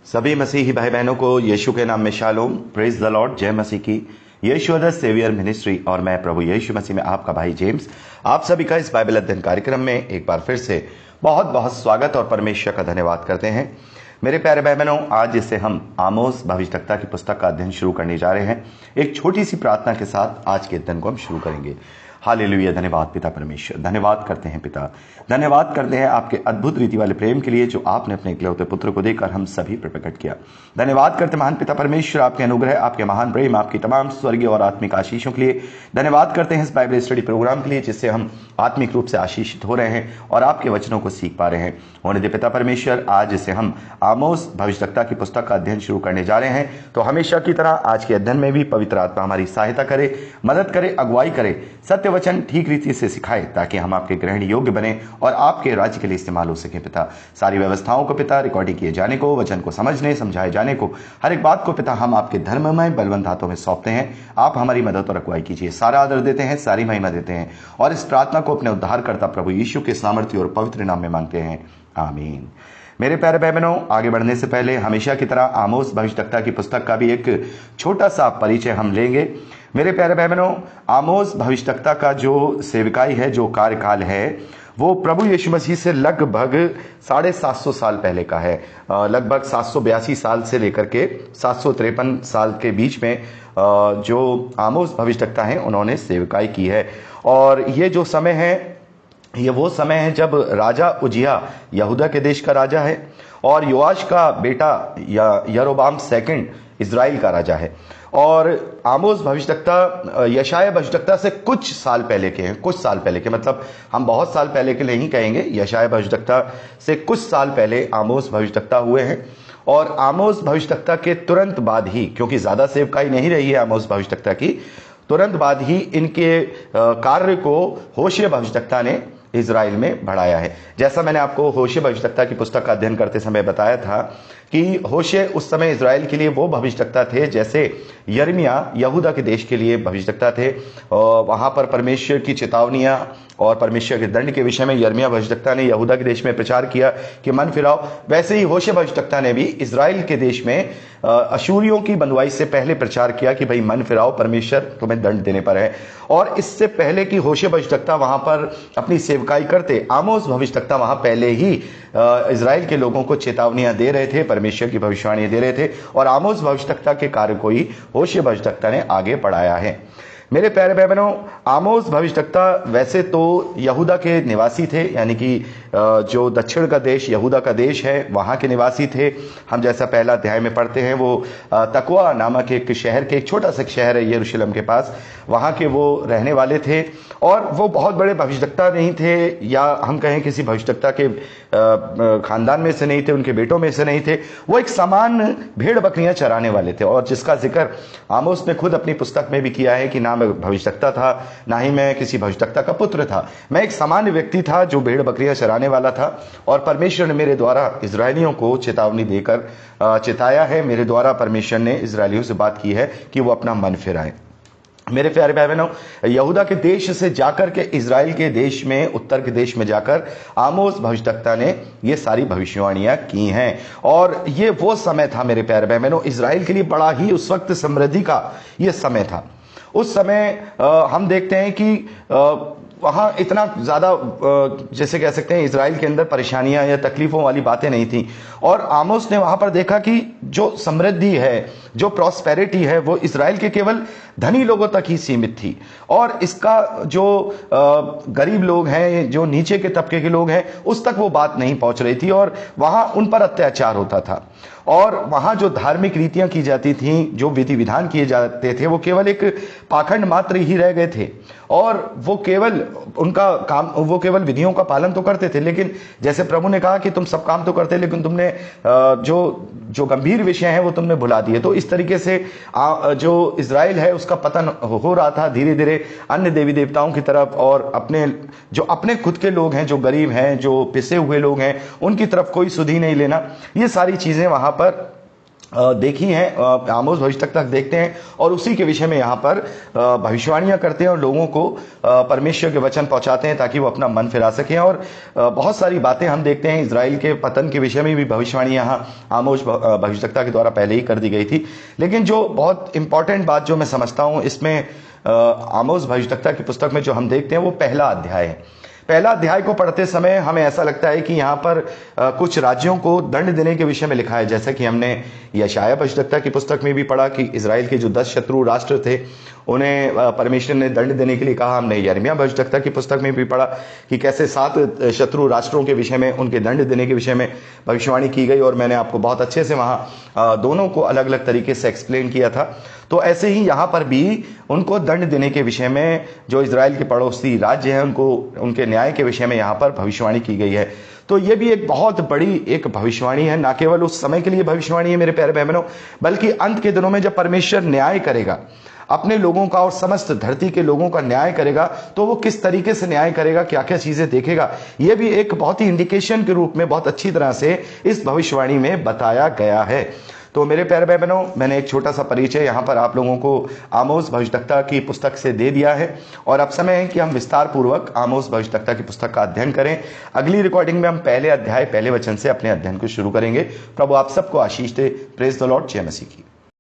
सभी मसीही भाई बहनों को यीशु के नाम में शालोम, प्रेज द लॉर्ड, जय मसीह की। यीशु द सेवियर मिनिस्ट्री और मैं प्रभु यीशु मसीह में आपका भाई जेम्स, आप सभी का इस बाइबल अध्ययन कार्यक्रम में एक बार फिर से बहुत बहुत स्वागत और परमेश्वर का धन्यवाद करते हैं। मेरे प्यारे भाई बहनों, आज जिसे हम आमोस भविष्यवक्ता की पुस्तक का अध्ययन शुरू करने जा रहे हैं, एक छोटी सी प्रार्थना के साथ आज के अध्ययन को हम शुरू करेंगे। हालेलुया, धन्यवाद पिता परमेश्वर, धन्यवाद करते हैं पिता, धन्यवाद करते हैं आपके अद्भुत रीति वाले प्रेम के लिए जो आपने अपने इकलौते पुत्र को देकर हम सभी पर प्रकट किया। धन्यवाद करते महान पिता परमेश्वर आपके अनुग्रह, आपके महान प्रेम, आपकी तमाम स्वर्गीय और आत्मिक आशीषों के लिए। धन्यवाद करते हैं इस बाइबल स्टडी प्रोग्राम के लिए जिससे हम आत्मिक रूप से आशीषित हो रहे हैं और आपके वचनों को सीख पा रहे हैं। होने दे पिता परमेश्वर, आज जिसे हम आमोस भविष्यवक्ता की पुस्तक का अध्ययन शुरू करने जा रहे हैं, तो हमेशा की तरह आज के अध्ययन में भी पवित्र आत्मा हमारी सहायता करे, मदद करे, अगुवाई करे, सत्य वचन ठीक रीति से सिखाए ताकि हम आपके ग्रहण योग्य बने और आपके राज्य के लिए इस्तेमाल हो सके। पिता, सारी व्यवस्थाओं को पिता रिकॉर्डिंग किए जाने को, वचन को समझने समझाए जाने को, हर एक बात को पिता हम आपके धर्ममय बलवंत हाथों में सौंपते हैं। आप हमारी मदद और अगुवाई कीजिए। सारा आदर देते हैं, सारी महिमा देते हैं और इस प्रार्थना को अपने उद्धारकर्ता प्रभु यीशु के सामर्थ्य और पवित्र नाम में मांगते हैं, आमीन। मेरे प्यारे भाई बहनों, आगे बढ़ने से पहले हमेशा की तरह आमोस भविष्यवक्ता की पुस्तक का भी एक छोटा सा परिचय हम लेंगे। मेरे प्यारे भाई बहनों, आमोस भविष्यवक्ता का जो सेविकाई है, जो कार्यकाल है, वो प्रभु यीशु मसीह से लगभग 750 साल पहले का है। लगभग 782 साल से लेकर के 753 साल के बीच में जो आमोस भविष्यवक्ता हैं उन्होंने सेविकाई की है। और ये जो समय है, ये वो समय है जब राजा उजिया यहूदा के देश का राजा है और योआश का बेटा यरोबाम सेकंड इजराइल का राजा है। और आमोस भविष्यवक्ता यशाया भविष्यवक्ता से कुछ साल पहले के हैं। कुछ साल पहले के मतलब हम बहुत साल पहले के नहीं कहेंगे, यशाया भविष्यवक्ता से कुछ साल पहले आमोस भविष्यवक्ता हुए हैं। और आमोस भविष्यवक्ता के तुरंत बाद ही, क्योंकि ज्यादा सेवकाई नहीं रही है आमोस भविष्यवक्ता की, तुरंत बाद ही इनके कार्य को होशे भविष्यवक्ता ने इजराइल में बढ़ाया है। जैसा मैंने आपको होशे भविष्यवक्ता की पुस्तक का अध्ययन करते समय बताया था कि होशे उस समय इजराइल के लिए वो भविष्यवक्ता थे जैसे यिर्मयाह यहूदा के देश के लिए भविष्यवक्ता थे। वहां पर परमेश्वर की चेतावनियां और परमेश्वर के दंड के विषय में यिर्मयाह भविष्यवक्ता ने यहूदा के देश में प्रचार किया कि मन फिराओ। वैसे ही होशे भविष्यवक्ता ने भी इजराइल के देश में अशूरियों की बंधुआई से पहले प्रचार किया कि भाई मन फिराओ, परमेश्वर तुम्हें दंड देने पर है। और इससे पहले कि होशे भविष्यवक्ता वहां पर अपनी सेवकाई करते, आमोस भविष्यवक्ता वहां पहले ही इजराइल के लोगों को चेतावनियां दे रहे थे, परमेश्वर की भविष्यवाणी दे रहे थे। और आमोस भविष्यवक्ता के कार्य को ही होशे भविष्यवक्ता ने आगे बढ़ाया है। मेरे प्यारे भाई बहनों, आमोस भविष्यवक्ता वैसे तो यहूदा के निवासी थे, यानी कि जो दक्षिण का देश यहूदा का देश है वहां के निवासी थे। हम जैसा पहला अध्याय में पढ़ते हैं, वो तकवा नामक एक शहर के, एक छोटा सा शहर है यरूशलेम के पास, वहां के वो रहने वाले थे। और वो बहुत बड़े भविष्यवक्ता नहीं थे, या हम कहें किसी भविष्यवक्ता के खानदान में से नहीं थे, उनके बेटों में से नहीं थे। वो एक सामान्य भेड़ बकरियां चराने वाले थे। और जिसका जिक्र आमोस ने खुद अपनी पुस्तक में भी किया है कि ना मैं भविष्यवक्ता था, ना ही मैं किसी भविष्यवक्ता का पुत्र था, मैं एक सामान्य व्यक्ति था जो भेड़ बकरियां चराने वाला था। और परमेश्वर ने मेरे द्वारा इजरायलियों को चेतावनी देकर चेताया है, मेरे द्वारा परमेश्वर ने इजरायलियों से बात की है कि वो अपना मन फिराएं। मेरे प्यारे भाई बहनों, यहूदा के देश से जाकर के इजराइल के देश में, उत्तर के देश में जाकर आमोस भविष्यवक्ता ने ये सारी भविष्यवाणियां की हैं। और ये वो समय था मेरे प्यारे भाई बहनों, इजराइल के लिए बड़ा ही उस वक्त समृद्धि का ये समय था। उस समय हम देखते हैं कि वहां इतना ज्यादा जैसे कह सकते हैं इजराइल के अंदर परेशानियां या तकलीफों वाली बातें नहीं थी। और आमोस ने वहां पर देखा कि जो समृद्धि है, जो प्रॉस्पेरिटी है, वो इजराइल के केवल धनी लोगों तक ही सीमित थी। और इसका जो गरीब लोग हैं, जो नीचे के तबके के लोग हैं, उस तक वो बात नहीं पहुंच रही थी और वहां उन पर अत्याचार होता था। और वहां जो धार्मिक रीतियां की जाती थीं, जो विधि विधान किए जाते थे, वो केवल एक पाखंड मात्र ही रह गए थे। और वो केवल उनका काम, वो केवल विधियों का पालन तो करते थे, लेकिन जैसे प्रभु ने कहा कि तुम सब काम तो करते, लेकिन तुमने जो गंभीर विषय हैं वो तुमने भुला दिए। तो इस तरीके से जो इजराइल है उसका पतन हो रहा था धीरे धीरे अन्य देवी देवताओं की तरफ, और अपने खुद के लोग हैं, जो गरीब हैं, जो पिसे हुए लोग हैं, उनकी तरफ कोई सुधि नहीं लेना। ये सारी चीजें वहां पर देखी हैं, आमोस भविष्यवक्ता तक देखते हैं और उसी के विषय में यहाँ पर भविष्यवाणियां करते हैं और लोगों को परमेश्वर के वचन पहुंचाते हैं ताकि वो अपना मन फिरा सकें। और बहुत सारी बातें हम देखते हैं, इजराइल के पतन के विषय में भी भविष्यवाणी यहाँ आमोस भविष्यवक्ता के द्वारा पहले ही कर दी गई थी। लेकिन जो बहुत इंपॉर्टेंट बात जो मैं समझता हूँ इसमें आमोस भविष्यवक्ता की पुस्तक में जो हम देखते हैं वो पहला अध्याय है। पहला अध्याय को पढ़ते समय हमें ऐसा लगता है कि यहाँ पर कुछ राज्यों को दंड देने के विषय में लिखा है, जैसे कि हमने यशायाह भविष्यवक्ता की पुस्तक में भी पढ़ा कि इजराइल के जो 10 शत्रु राष्ट्र थे उन्हें परमेश्वर ने दंड देने के लिए कहा। हमने यिर्मयाह भविष्यवक्ता की पुस्तक में भी पढ़ा कि कैसे 7 शत्रु राष्ट्रों के विषय में, उनके दंड देने के विषय में भविष्यवाणी की गई और मैंने आपको बहुत अच्छे से वहां दोनों को अलग अलग तरीके से एक्सप्लेन किया था। तो ऐसे ही यहाँ पर भी उनको दंड देने के विषय में, जो इजराइल के पड़ोसी राज्य हैं उनको उनके न्याय के विषय में यहाँ पर भविष्यवाणी की गई है। तो ये भी एक बहुत बड़ी एक भविष्यवाणी है, ना केवल उस समय के लिए भविष्यवाणी है मेरे प्यारे बहनों, बल्कि अंत के दिनों में जब परमेश्वर न्याय करेगा अपने लोगों का और समस्त धरती के लोगों का न्याय करेगा, तो वो किस तरीके से न्याय करेगा, क्या क्या चीजें देखेगा, ये भी एक बहुत ही इंडिकेशन के रूप में बहुत अच्छी तरह से इस भविष्यवाणी में बताया गया है। तो मेरे प्यारे भाई बहनों, मैंने एक छोटा सा परिचय यहाँ पर आप लोगों को आमोस भविष्यवक्ता की पुस्तक से दे दिया है और अब समय है कि हम विस्तार पूर्वक आमोस भविष्यवक्ता की पुस्तक का अध्ययन करें। अगली रिकॉर्डिंग में हम पहले अध्याय पहले वचन से अपने अध्ययन को शुरू करेंगे। प्रभु आप सबको आशीष दे। Praise the Lord. जय मसीह की।